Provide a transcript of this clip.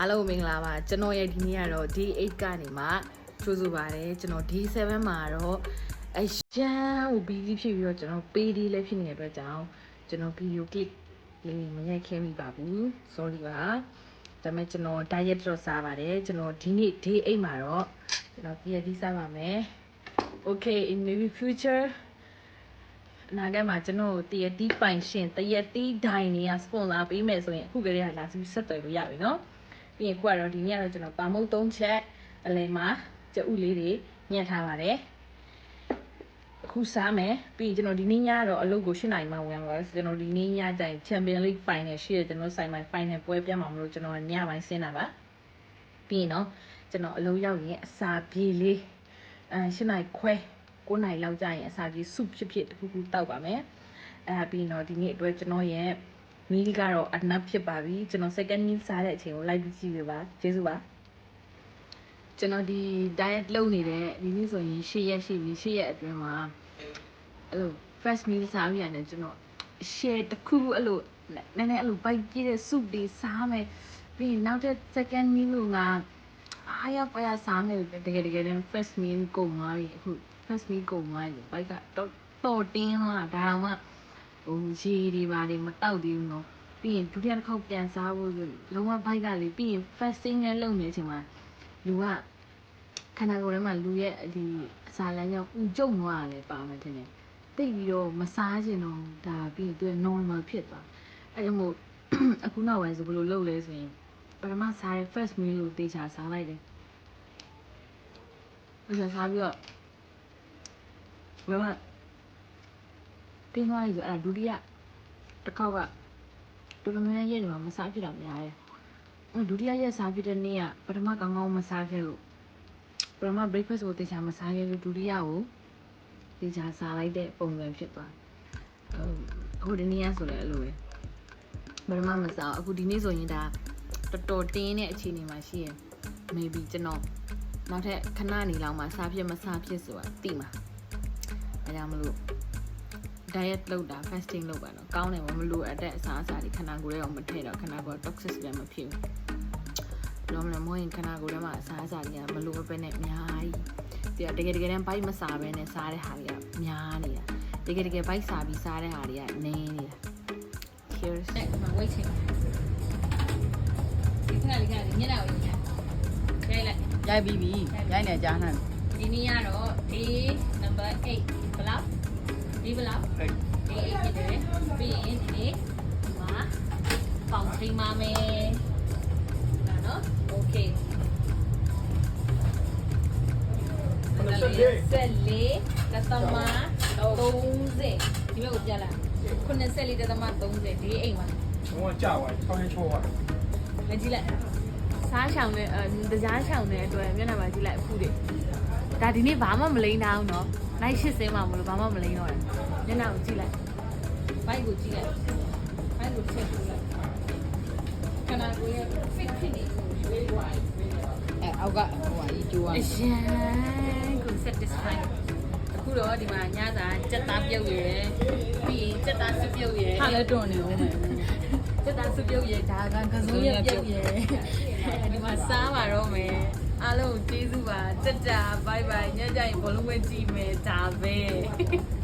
အားလုံးမင်္ဂလာပါကျွန်တော်ရဲ့ဒီနေ့ကတော့ D8 ကနေမှကြိုးဆိုပါတယ်ကျွန်တော် D7 မှာတော့အရန်ကို busy ဖြစ်ပြီးတော့ကျွန်တော် PD လည်းဖြစ်နေတဲ့အတွက်ကြောင့်ကျွန်တော် video clip လေးမရိုက်ခဲ့မိပါဘူး sorry ပါဒါပေမဲ့ကျွန်တော် diet တော့စားပါတယ်ကျွန်တော်ဒီနေ့ D8 မှာတော့ကျွန်တော် PhD စားပါမယ် okay in maybe future နာဂတ်မှာကျွန်တော်တရက်တီးပိုင်ရှင်တရက်တီးဒိုင်နေရစပွန်ဆာပေးမယ်ဆိုရင်အခုကလေးကလာပြီးဆက်သွယ်လို့ရပြီเนาะပြီးရင်ခုကတော့ဒီနေ့ကတော့ကျွန်တော်ပါမုတ်3ချက်အလယ်မှာကြက်ဥလေးတွေညှက်ထားပါတယ်အခုစားမယ်ပြီးရင်ကျွန်တော်ဒီနေ့ညတော့အလုပ်ကို8 နာရီမှဝင်ပါကျွန်တော်ဒီနေ့ညကျရင် Champion League Final ရှိတယ်ကျွန်တော်ဆိုင်မှာ Final ပွဲပြမှာမလို့ကျွန်တော်ညပိုင်းဆင်းတာပါပြီးရင်เนาะကျွန်တော်အလုပ်ရောက်ရင်အစာပြေးလေး8 နာရီခွဲ9 နာရီလောက်ကြာရင်အစာပြေး soup ဖြစ်တခုခုတောက်ပါမယ်ပြီးတော့ဒီနေ့အတွက်ကျွန်တော်ရဲ့ meal ကတော့ enough ဖြစ်ပါပြီကျွန်တော် second meal စားတဲ့အချိန်ကိုလိုက်ပြီးကြည့်ပြပါကျေးဇူးပါကျွန်တော်ဒီ diet လုပ်နေတဲ့ဒီနေ့ဆိုရင်10 ရက်ရှိပြီ10 ရက်အတွင်းမှာအဲ့လို first meal စားပြီးရတယ်ကျွန်တော် share တခုအဲ့လိုနည်းနည်းအဲ့လို bite ပြည့်တဲ့ soup တွေစားမယ်ပြီးရင်နောက်ထပ် second meal ကအားရပါရစားမယ်တကယ်တမ်း first meal ကုန်သွားပြီအခု first meal ကုန်သွားပြီ bite ကတော့တင်းလာဒါမှဟိုရေတွေပါနေမတောက်သေးဘူးเนาะပြီးရင်ဒုတိယတစ်ခေါက်ပြန်စားဖို့လုံးဝ bite ကလေပြီးရင် fasting နဲ့လုပ်နေတဲ့အချိန်မှာလူကခန္ဓာကိုယ်ထဲမှာလူရဲ့ဒီအစာလမ်းကြောင်းဥကျုံသွားတယ်ပါမယ်ထင်တယ်တိတ်ပြီးတော့မစားချင်တော့ဒါပြီးရင်သူက normal ဖြစ်သွားအဲ့ဒါမို့အခုနောက်ပိုင်းဆိုဘယ်လိုလုပ်လဲဆိုရင်ပထမစားတဲ့ first meal ကိုတေချာစားလိုက်တယ်အဲ့ဒါစားပြီးတော့ဘယ်မှာတင်းသွားပြီဆိုအဲ့ဒါဒုတိယတစ်ခေါက်ကတော်တော်များများရက်နေမှာမစားဖြစ်တာများတယ်ဒုတိယရက်စားဖြစ်တဲ့နေ့ကပထမကောင်းကောင်းမစားခဲ့လို့ပထမ breakfast ကိုတေချာမစားခဲ့လို့ဒုတိယကိုတေချာစားလိုက်တဲ့ပုံစံဖြစ်သွားအခုဒီနေ့ကဆိုလည်းအဲ့လိုပဲပထမမစားအခုဒီနေ့ဆိုရင်ဒါတော်တော်တင်းတဲ့အခြေအနေမှာရှိရင် maybe ကျွန်တော်နောက်ထပ်ခဏနေလောက်မှစားဖြစ်မစားဖြစ်ဆိုတာသိမှာအဲကြောင့်မလို့ diet လုပ်တာ fasting လုပ်ပါတော့ကောင်းတယ်မလို့အတဲ့အစားအစာတွေခန္ဓာကိုယ်ထဲအောင်မထည့်တော့ခန္ဓာကိုယ် toxic လည်းမဖြစ်ဘူးတော့မလို့ခန္ဓာကိုယ်ထဲမှာအစားအစာတွေကမလို့ပဲနဲ့အများကြီးတကယ်တမ်း bite မစားဘဲနဲ့စားတဲ့ဟာတွေကများနေတာတကယ် bite စားပြီးစားတဲ့ဟာတွေကနည်းနေတာ cheers နဲ့ဒီမှာ wait ချိန်ဒီခဏလေးညနေအောင်ရိုက်လိုက်ရိုက်ပြီးပြီရိုက်နေကြားနိုင်ဒီနေ့ကတော့ day number 8ဘလောက်ဒီဘလောက်ဒီ8ဖြစ်တယ်ပြီးရင်ဒီနေ့မှာပေါင်ထိမ်းပါမယ်ဒါနော် okay 74တသမ30ဒီဘက်ကိုပြလာ94တသမ30ဒီအိမ်မှာ我嫁我，超前超我。မကြည့်လိုက်စားရှောင်တဲ့တရားရှောင်တဲ့အတွက်မျက်နှာမှာကြည့်လိုက်အခုတွေဒါဒီနေ့ဘာမှမလိမ့်တာအောင်နော်လိုက်ရှစ်စင်းမှာမလို့ဘာမှမလိမ့်တော့တယ်မျက်နှာကိုကြည့်လိုက်ဘိုက်ကိုကြည့်လိုက်ဘိုက်ကိုချက်ကြည့်လိုက်ခဏကိုရ fit ဖြစ်နေရွှေးသွားအောက်ကဟိုဟာကြီးကျိုးอ่ะအရင်ကို satisfy အခုတော့ဒီမှာညစာစက်သားပြုတ်ရယ်ပြီးရင်စက်သားစွပ်ပြုတ်ရယ်ဟာလည်းတွန်းနေဦးမယ်စက်သားစွပ်ပြုတ်ရယ်ဒါကကစုံရပြုတ်ရယ်ဒီမှာစားပါတော့မယ်အားလုံးကျေးဇူးပါကြကြ bye bye ညကြရင်ဘောလုံးဝဲကြည့်မယ်ဒါပဲ